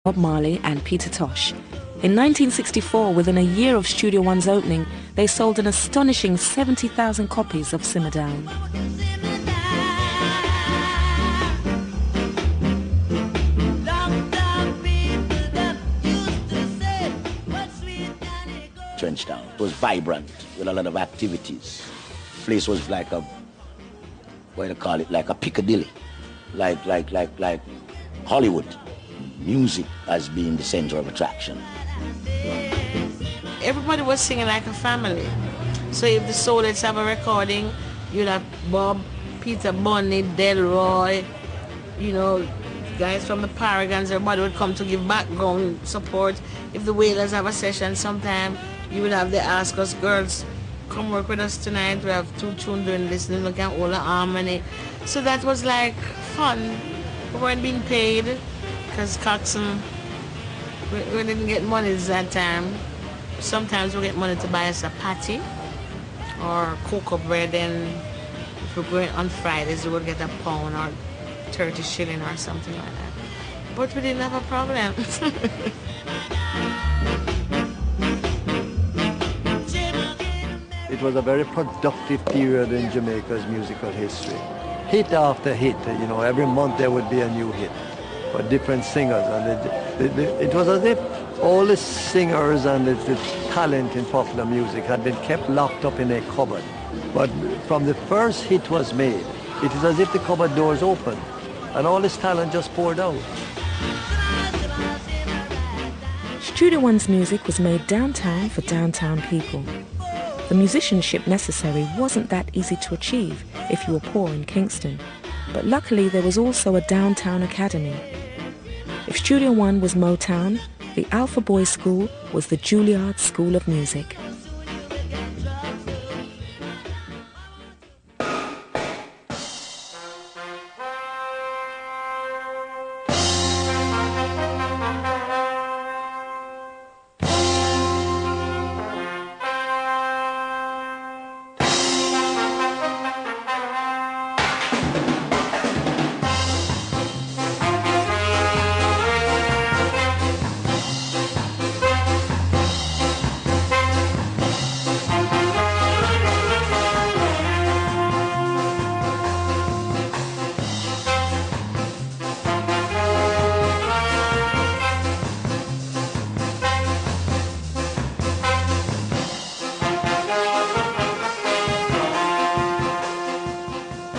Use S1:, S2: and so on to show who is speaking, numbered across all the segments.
S1: Bob Marley and Peter Tosh. In 1964, within a year of Studio One's opening, they sold an astonishing 70,000 copies of Simmer Down.
S2: Trenchtown. It was vibrant with a lot of activities. The place was like a, what do you call it, like a Piccadilly, like Hollywood. Music as being the center of attraction.
S3: Everybody was singing like a family. So if the Soulettes have a recording, you'd have Bob, Peter Bunny, Delroy, you know, guys from the Paragons, everybody would come to give background support. If the Wailers have a session sometime, you would have the Ask Us girls, come work with us tonight. We have 2 tunes doing this, look at all the harmony. So that was like fun. We weren't being paid because Coxsone, we didn't get money that time. Sometimes we get money to buy us a patty or cocoa bread, and if we're going on Fridays, we would get a pound or 30 shilling or something like that. But we didn't have a problem.
S4: It was a very productive period in Jamaica's musical history. Hit after hit, you know, every month there would be a new hit for different singers. And it was as if all the singers and the talent in popular music had been kept locked up in a cupboard. But from the first hit was made, it is as if the cupboard doors opened and all this talent just poured out.
S1: Studio One's music was made downtown for downtown people. The musicianship necessary wasn't that easy to achieve if you were poor in Kingston, but luckily there was also a downtown academy. If Studio One was Motown, the Alpha Boys School was the Juilliard School of Music.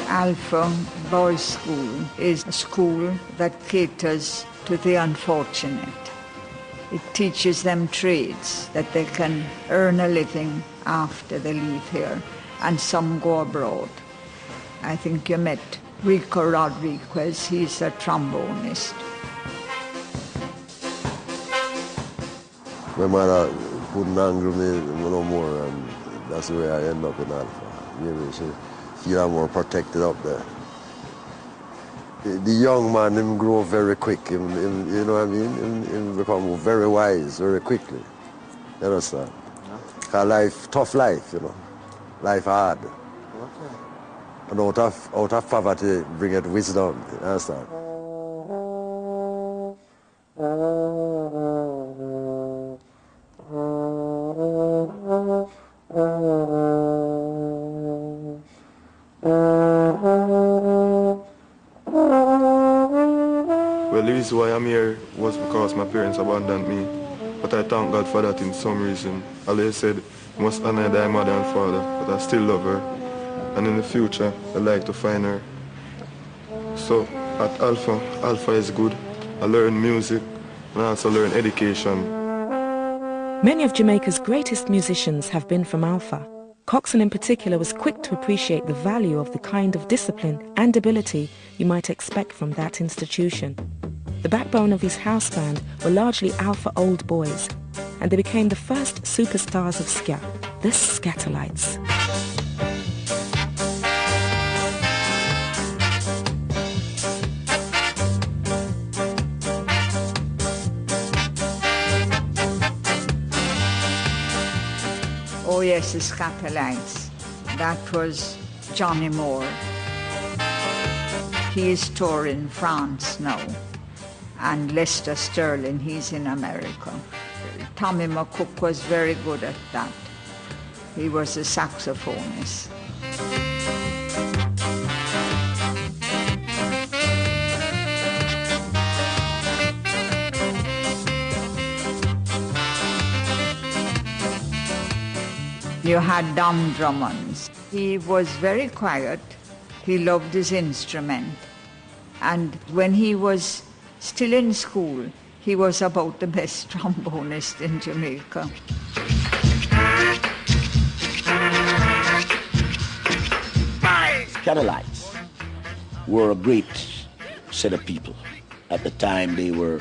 S5: Alpha Boys School is a school that caters to the unfortunate. It teaches them trades that they can earn a living after they leave here, and some go abroad. I think you met Rico Rodriguez, he's a trombonist.
S6: My mother couldn't anger me no more, and that's the way I end up in Alpha. Maybe she feel I'm more protected up there. The young man, him grow very quick, you know what I mean? Him become very wise very quickly. You understand? Yeah. Life, tough life, you know. Life hard. Okay. And out of poverty, bring it wisdom, you understand?
S7: Well, the reason why I'm here was because my parents abandoned me. But I thank God for that in some reason. Ali said, you must honor thy mother and father, but I still love her. And in the future, I'd like to find her. So at Alpha is good. I learn music and I also learn education.
S1: Many of Jamaica's greatest musicians have been from Alpha. Coxsone in particular was quick to appreciate the value of the kind of discipline and ability you might expect from that institution. The backbone of his house band were largely Alpha old boys, and they became the first superstars of ska, the Scatterlights.
S5: Oh yes, the Scatterlights. That was Johnny Moore. He is touring France now. and Lester Sterling, he's in America. Tommy McCook was very good at that. He was a saxophonist. You had Don Drummond. He was very quiet. He loved his instrument. And when he was still in school, he was about the best trombonist in Jamaica.
S2: Scatterlights were a great set of people. At the time, they were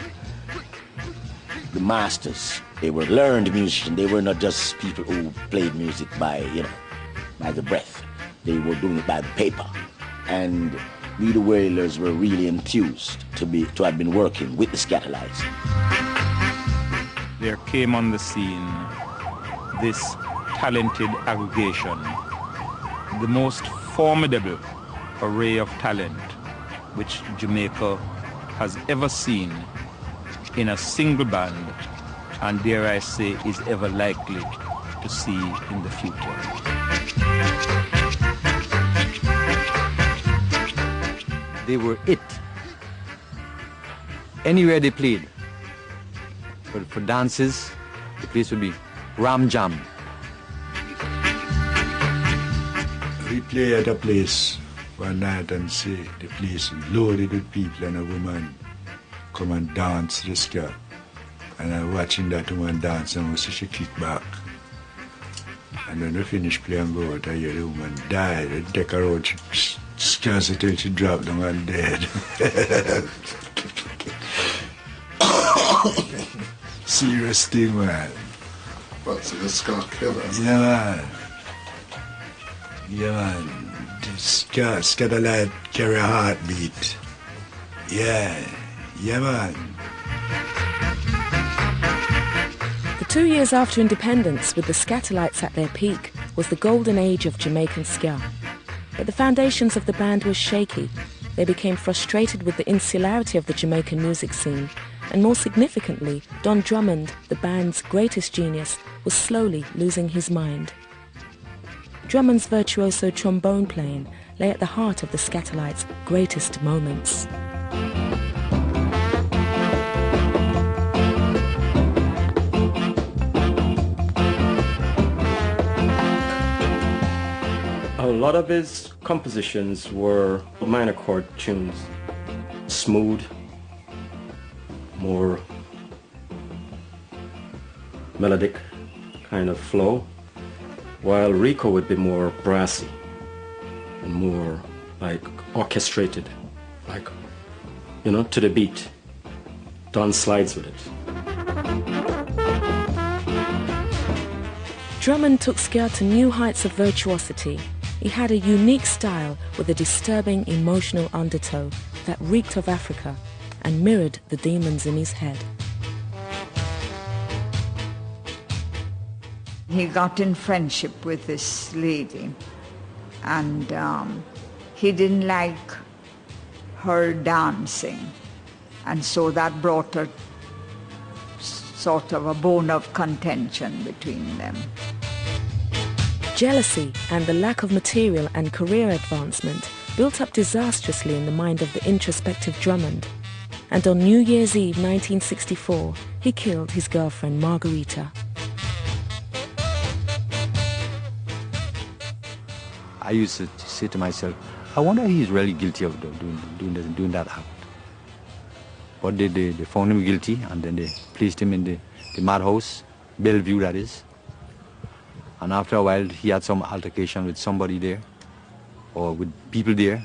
S2: the masters. They were learned musicians. They were not just people who played music by the breath. They were doing it by the paper. And we, the Wailers, were really enthused to have been working with the Scatterlights.
S8: There came on the scene this talented aggregation, the most formidable array of talent which Jamaica has ever seen in a single band, and dare I say is ever likely to see in the future.
S4: They were it. Anywhere they played. But for dances, the place would be Ram Jam.
S9: We play at a place one night and say the place is loaded with people and a woman come and dance the scat. And I'm watching that woman dance and we see she kick back. And when we finish playing go out, I hear the woman died. They take her out, she scans it till she dropped down and dead. Serious thing, man.
S10: What's the ska killer?
S9: Yeah, man. Yeah, man. The Scatterlight carry a heartbeat. Yeah. Yeah, man.
S1: 2 years after independence, with the Scatterlights at their peak, was the golden age of Jamaican ska. But the foundations of the band were shaky. They became frustrated with the insularity of the Jamaican music scene, and more significantly, Don Drummond, the band's greatest genius, was slowly losing his mind. Drummond's virtuoso trombone playing lay at the heart of the Scatterlights' greatest moments.
S11: A lot of his compositions were minor chord tunes, smooth, more melodic kind of flow, while Rico would be more brassy and more like orchestrated, like, you know, to the beat. Don slides with it.
S1: Drummond took ska to new heights of virtuosity. He had a unique style with a disturbing emotional undertow that reeked of Africa and mirrored the demons in his head.
S5: He got in friendship with this lady, and he didn't like her dancing, and so that brought a sort of a bone of contention between them.
S1: Jealousy and the lack of material and career advancement built up disastrously in the mind of the introspective Drummond. And on New Year's Eve 1964, he killed his girlfriend Margarita.
S4: I used to say to myself, I wonder if he's really guilty of doing that act. But they found him guilty, and then they placed him in the madhouse, Bellevue that is. And after a while, he had some altercation with somebody there, or with people there,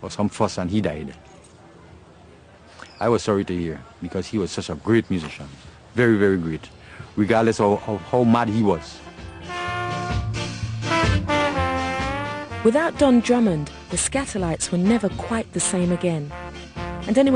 S4: or some fuss, and he died. I was sorry to hear, because he was such a great musician, very, very great, regardless of how mad he was.
S1: Without Don Drummond, the Scatterlights were never quite the same again. And anyway,